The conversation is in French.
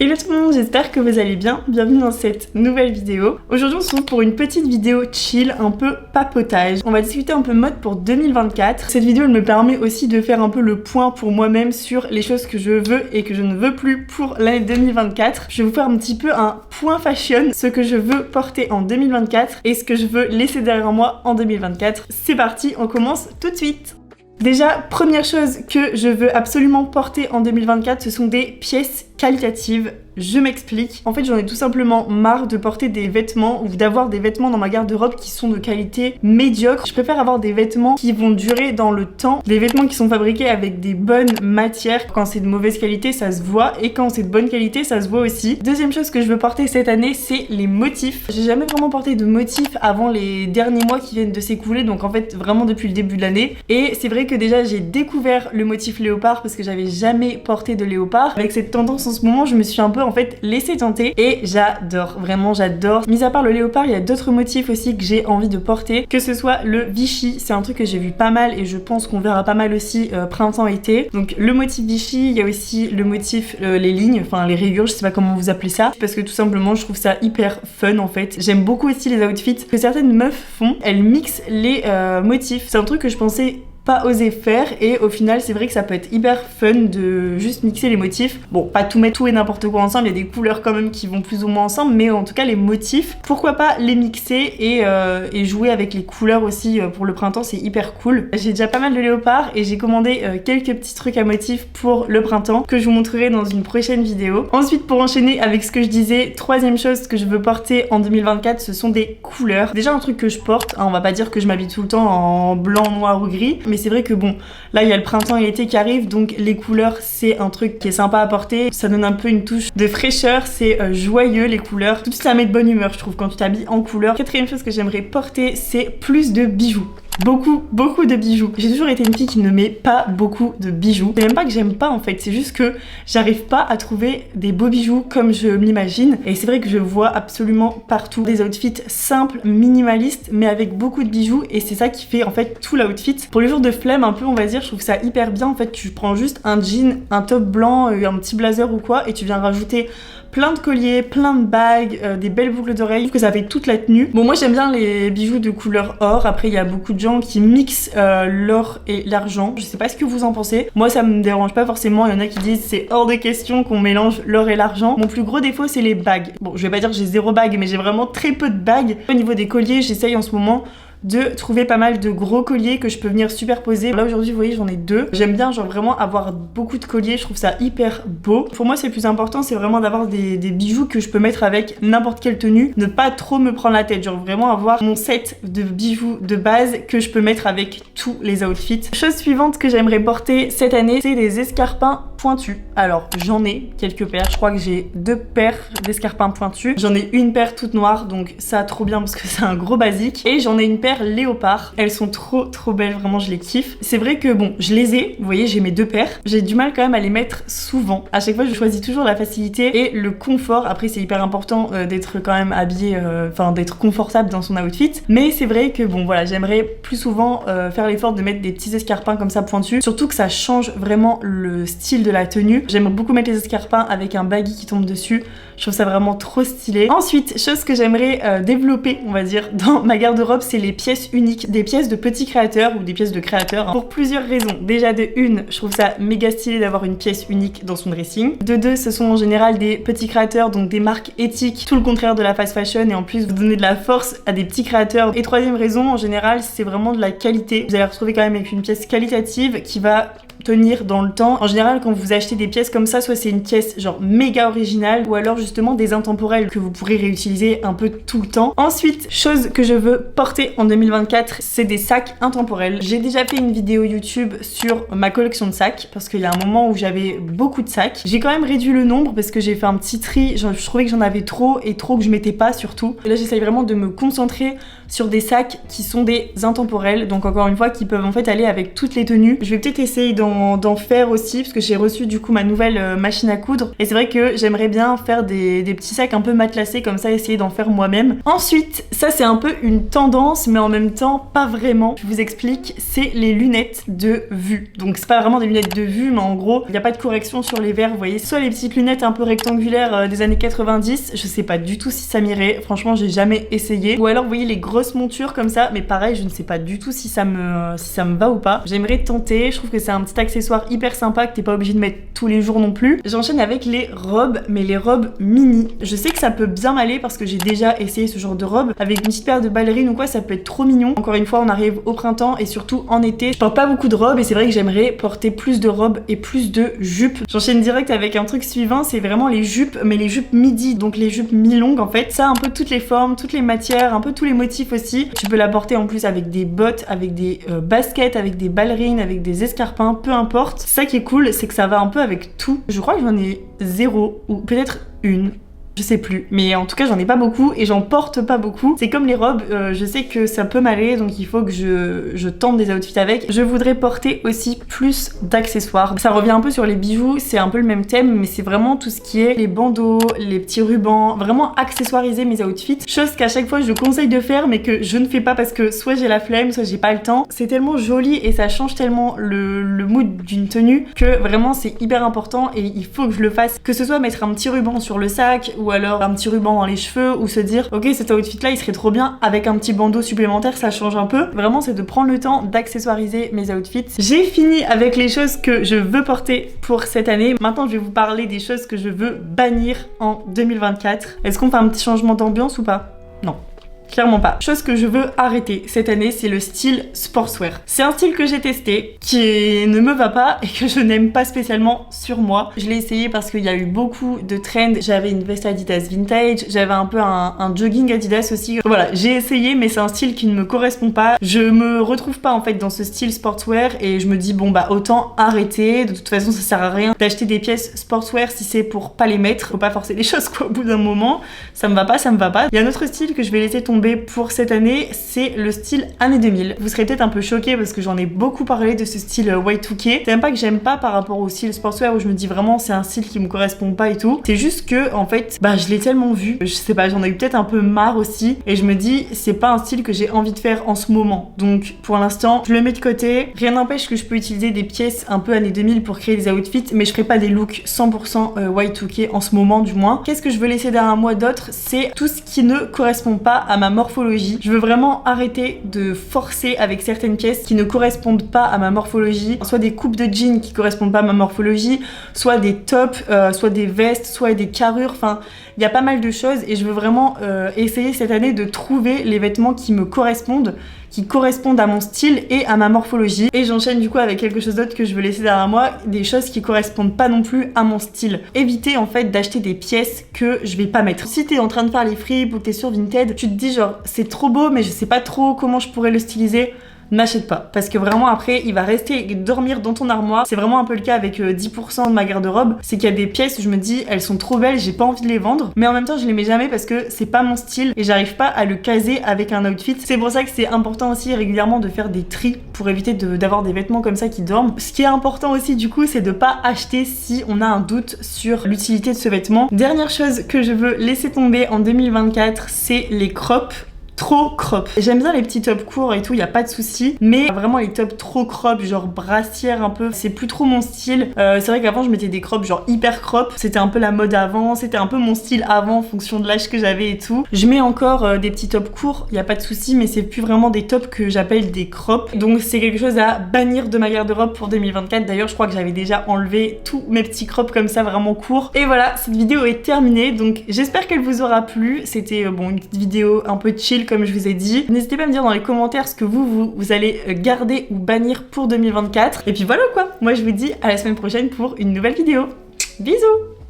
Hello tout le monde, j'espère que vous allez bien, bienvenue dans cette nouvelle vidéo. Aujourd'hui on se retrouve pour une petite vidéo chill, un peu papotage. On va discuter un peu mode pour 2024. Cette vidéo elle me permet aussi de faire un peu le point pour moi-même sur les choses que je veux et que je ne veux plus pour l'année 2024. Je vais vous faire un petit peu un point fashion, ce que je veux porter en 2024 et ce que je veux laisser derrière moi en 2024. C'est parti, on commence tout de suite. Déjà, première chose que je veux absolument porter en 2024, ce sont des pièces qualitatives. Je m'explique. En fait, j'en ai tout simplement marre de porter des vêtements ou d'avoir des vêtements dans ma garde-robe qui sont de qualité médiocre. Je préfère avoir des vêtements qui vont durer dans le temps, des vêtements qui sont fabriqués avec des bonnes matières. Quand c'est de mauvaise qualité, ça se voit, et quand c'est de bonne qualité, ça se voit aussi. Deuxième chose que je veux porter cette année, c'est les motifs. J'ai jamais vraiment porté de motifs avant les derniers mois qui viennent de s'écouler, donc en fait vraiment depuis le début de l'année. Et c'est vrai que déjà j'ai découvert le motif léopard parce que j'avais jamais porté de léopard. Avec cette tendance en ce moment, je me suis un peu en fait laissé tenter et j'adore, vraiment j'adore. Mis à part le léopard, il y a d'autres motifs aussi que j'ai envie de porter, que ce soit le Vichy, c'est un truc que j'ai vu pas mal et je pense qu'on verra pas mal aussi printemps-été. Donc le motif Vichy, il y a aussi le motif les lignes, enfin les rayures, je sais pas comment vous appelez ça, parce que tout simplement je trouve ça hyper fun en fait. J'aime beaucoup aussi les outfits que certaines meufs font, elles mixent les motifs. C'est un truc que je pensais pas oser faire et au final c'est vrai que ça peut être hyper fun de juste mixer les motifs. Bon, pas tout mettre tout et n'importe quoi ensemble, il y a des couleurs quand même qui vont plus ou moins ensemble, mais en tout cas les motifs, pourquoi pas les mixer et jouer avec les couleurs aussi pour le printemps, c'est hyper cool. J'ai déjà pas mal de léopard et j'ai commandé quelques petits trucs à motifs pour le printemps que je vous montrerai dans une prochaine vidéo. Ensuite, pour enchaîner avec ce que je disais, troisième chose que je veux porter en 2024, ce sont des couleurs. Déjà un truc que je porte, hein, on va pas dire que je m'habille tout le temps en blanc, noir ou gris, mais c'est vrai que bon, là il y a le printemps et l'été qui arrivent, donc les couleurs c'est un truc qui est sympa à porter, ça donne un peu une touche de fraîcheur, c'est joyeux les couleurs, tout ça met de bonne humeur je trouve quand tu t'habilles en couleur. Quatrième chose que j'aimerais porter, c'est plus de bijoux. Beaucoup de bijoux. J'ai toujours été une fille qui ne met pas beaucoup de bijoux. C'est même pas que j'aime pas en fait, c'est juste que j'arrive pas à trouver des beaux bijoux comme je m'imagine. Et c'est vrai que je vois absolument partout des outfits simples, minimalistes, mais avec beaucoup de bijoux. Et c'est ça qui fait en fait tout l'outfit. Pour les jours de flemme un peu on va dire, je trouve ça hyper bien. En fait tu prends juste un jean, un top blanc, un petit blazer ou quoi, et tu viens rajouter plein de colliers, plein de bagues, des belles boucles d'oreilles, je trouve que ça fait toute la tenue. Bon, moi j'aime bien les bijoux de couleur or. Après il y a beaucoup de gens qui mixent l'or et l'argent. Je sais pas ce que vous en pensez. Moi ça me dérange pas forcément. Il y en a qui disent c'est hors de question qu'on mélange l'or et l'argent. Mon plus gros défaut c'est les bagues. Bon, je vais pas dire que j'ai zéro bague, mais j'ai vraiment très peu de bagues. Au niveau des colliers, j'essaye en ce moment de trouver pas mal de gros colliers que je peux venir superposer. Là aujourd'hui vous voyez j'en ai deux. J'aime bien genre vraiment avoir beaucoup de colliers, je trouve ça hyper beau. Pour moi c'est le plus important, c'est vraiment d'avoir des bijoux que je peux mettre avec n'importe quelle tenue, ne pas trop me prendre la tête, genre vraiment avoir mon set de bijoux de base que je peux mettre avec tous les outfits. Chose suivante que j'aimerais porter cette année, c'est des escarpins pointus. Alors j'en ai quelques paires, je crois que j'ai 2 paires d'escarpins pointus. J'en ai une paire toute noire, donc ça trop bien parce que c'est un gros basique, et j'en ai une paire léopard. Elles sont trop belles, vraiment je les kiffe. C'est vrai que bon, je les ai, vous voyez j'ai mes 2 paires, j'ai du mal quand même à les mettre souvent. À chaque fois je choisis toujours la facilité et le confort. Après c'est hyper important d'être quand même habillé, enfin d'être confortable dans son outfit, mais c'est vrai que bon voilà, j'aimerais plus souvent faire l'effort de mettre des petits escarpins comme ça pointus, surtout que ça change vraiment le style de la tenue. J'aime beaucoup mettre les escarpins avec un baggy qui tombe dessus, je trouve ça vraiment trop stylé. Ensuite, chose que j'aimerais développer on va dire dans ma garde-robe, c'est les pièces uniques, des pièces de petits créateurs ou des pièces de créateurs, hein, pour plusieurs raisons. Déjà de une, je trouve ça méga stylé d'avoir une pièce unique dans son dressing. De deux, ce sont en général des petits créateurs, donc des marques éthiques, tout le contraire de la fast fashion, et en plus vous donnez de la force à des petits créateurs. Et troisième raison, en général c'est vraiment de la qualité. Vous allez retrouver quand même avec une pièce qualitative qui va tenir dans le temps. En général quand vous achetez des pièces comme ça, soit c'est une pièce genre méga originale, ou alors justement des intemporels que vous pourrez réutiliser un peu tout le temps. Ensuite, chose que je veux porter en 2024, c'est des sacs intemporels. J'ai déjà fait une vidéo YouTube sur ma collection de sacs parce qu'il y a un moment où j'avais beaucoup de sacs. J'ai quand même réduit le nombre parce que j'ai fait un petit tri, je trouvais que j'en avais trop et trop que je mettais pas surtout. Et là j'essaye vraiment de me concentrer sur des sacs qui sont des intemporels, donc encore une fois qui peuvent en fait aller avec toutes les tenues. Je vais peut-être essayer d'en d'en faire aussi parce que j'ai reçu du coup ma nouvelle machine à coudre et c'est vrai que j'aimerais bien faire des petits sacs un peu matelassés comme ça, essayer d'en faire moi-même. Ensuite, ça c'est un peu une tendance mais en même temps pas vraiment. Je vous explique, c'est les lunettes de vue. Donc c'est pas vraiment des lunettes de vue mais en gros il n'y a pas de correction sur les verres, vous voyez, soit les petites lunettes un peu rectangulaires des années 90, je sais pas du tout si ça m'irait, franchement j'ai jamais essayé. Ou alors vous voyez les grosses montures comme ça, mais pareil je ne sais pas du tout si ça me va ou pas. J'aimerais tenter, je trouve que c'est un petit accessoire hyper sympa que t'es pas obligé de mettre tous les jours non plus. J'enchaîne avec les robes, mais les robes mini. Je sais que ça peut bien m'aller parce que j'ai déjà essayé ce genre de robe. Avec une petite paire de ballerines ou quoi, ça peut être trop mignon. Encore une fois, on arrive au printemps et surtout en été. Je porte pas beaucoup de robes et c'est vrai que j'aimerais porter plus de robes et plus de jupes. J'enchaîne direct avec un truc suivant, c'est vraiment les jupes, mais les jupes midi, donc les jupes mi-longues en fait. Ça, un peu toutes les formes, toutes les matières, un peu tous les motifs aussi. Tu peux la porter en plus avec des bottes, avec des baskets, avec des ballerines, avec des escarpins, peu importe. Ça qui est cool, c'est que ça va un peu avec tout. Je crois que j'en ai 0 ou peut-être une. Je sais plus, mais en tout cas j'en ai pas beaucoup et j'en porte pas beaucoup. C'est comme les robes, je sais que ça peut m'aller donc il faut que je tente des outfits avec. Je voudrais porter aussi plus d'accessoires. Ça revient un peu sur les bijoux, c'est un peu le même thème mais c'est vraiment tout ce qui est les bandeaux, les petits rubans, vraiment accessoiriser mes outfits. Chose qu'à chaque fois je conseille de faire mais que je ne fais pas parce que soit j'ai la flemme, soit j'ai pas le temps. C'est tellement joli et ça change tellement le mood d'une tenue que vraiment c'est hyper important et il faut que je le fasse. Que ce soit mettre un petit ruban sur le sac ou alors un petit ruban dans les cheveux ou se dire ok cet outfit là il serait trop bien avec un petit bandeau supplémentaire, ça change un peu. Vraiment c'est de prendre le temps d'accessoiriser mes outfits. J'ai fini avec les choses que je veux porter pour cette année. Maintenant je vais vous parler des choses que je veux bannir en 2024. Est-ce qu'on fait un petit changement d'ambiance ou pas? Non. Clairement pas. Chose que je veux arrêter cette année, c'est le style sportswear. C'est un style que j'ai testé, qui ne me va pas et que je n'aime pas spécialement sur moi. Je l'ai essayé parce qu'il y a eu beaucoup de trends. J'avais une veste Adidas vintage, j'avais un peu un jogging Adidas aussi. Voilà, j'ai essayé mais c'est un style qui ne me correspond pas. Je me retrouve pas en fait dans ce style sportswear et je me dis bon bah autant arrêter. De toute façon ça sert à rien d'acheter des pièces sportswear si c'est pour pas les mettre. Faut pas forcer les choses quoi au bout d'un moment. Ça me va pas, ça me va pas. Il y a un autre style que je vais laisser tomber pour cette année, c'est le style années 2000. Vous serez peut-être un peu choqués parce que j'en ai beaucoup parlé de ce style Y2K. C'est même pas que j'aime pas par rapport au style sportswear où je me dis vraiment c'est un style qui me correspond pas et tout. C'est juste que en fait, bah je l'ai tellement vu, je sais pas, j'en ai eu peut-être un peu marre aussi et je me dis c'est pas un style que j'ai envie de faire en ce moment. Donc pour l'instant, je le mets de côté. Rien n'empêche que je peux utiliser des pièces un peu années 2000 pour créer des outfits, mais je ferai pas des looks 100% Y2K en ce moment du moins. Qu'est-ce que je veux laisser derrière moi d'autre? C'est tout ce qui ne correspond pas à ma morphologie. Je veux vraiment arrêter de forcer avec certaines pièces qui ne correspondent pas à ma morphologie, soit des coupes de jeans qui correspondent pas à ma morphologie, soit des tops, soit des vestes, soit des carrures, enfin il y a pas mal de choses et je veux vraiment essayer cette année de trouver les vêtements qui me correspondent, qui correspondent à mon style et à ma morphologie. Et j'enchaîne du coup avec quelque chose d'autre que je veux laisser derrière moi, des choses qui correspondent pas non plus à mon style. Éviter en fait d'acheter des pièces que je vais pas mettre. Si t'es en train de faire les fripes ou que t'es sur Vinted, tu te dis genre c'est trop beau mais je sais pas trop comment je pourrais le styliser. N'achète pas parce que vraiment après il va rester dormir dans ton armoire. C'est vraiment un peu le cas avec 10% de ma garde-robe, c'est qu'il y a des pièces où je me dis elles sont trop belles, j'ai pas envie de les vendre mais en même temps je les mets jamais parce que c'est pas mon style et j'arrive pas à le caser avec un outfit. C'est pour ça que c'est important aussi régulièrement de faire des tris pour éviter d'avoir des vêtements comme ça qui dorment. Ce qui est important aussi du coup c'est de pas acheter si on a un doute sur l'utilité de ce vêtement. Dernière chose que je veux laisser tomber en 2024, c'est les crops. Trop crop. J'aime bien les petits tops courts et tout, y a pas de souci, mais vraiment les tops trop crop, genre brassière un peu, c'est plus trop mon style. C'est vrai qu'avant je mettais des crops genre hyper crop, c'était un peu la mode avant, c'était un peu mon style avant en fonction de l'âge que j'avais et tout. Je mets encore des petits tops courts, y a pas de souci, mais c'est plus vraiment des tops que j'appelle des crops. Donc c'est quelque chose à bannir de ma garde-robe pour 2024. D'ailleurs je crois que j'avais déjà enlevé tous mes petits crops comme ça vraiment courts. Et voilà, cette vidéo est terminée, donc j'espère qu'elle vous aura plu. C'était bon une petite vidéo un peu chill comme je vous ai dit. N'hésitez pas à me dire dans les commentaires ce que vous allez garder ou bannir pour 2024. Et puis voilà quoi, moi je vous dis à la semaine prochaine pour une nouvelle vidéo. Bisous!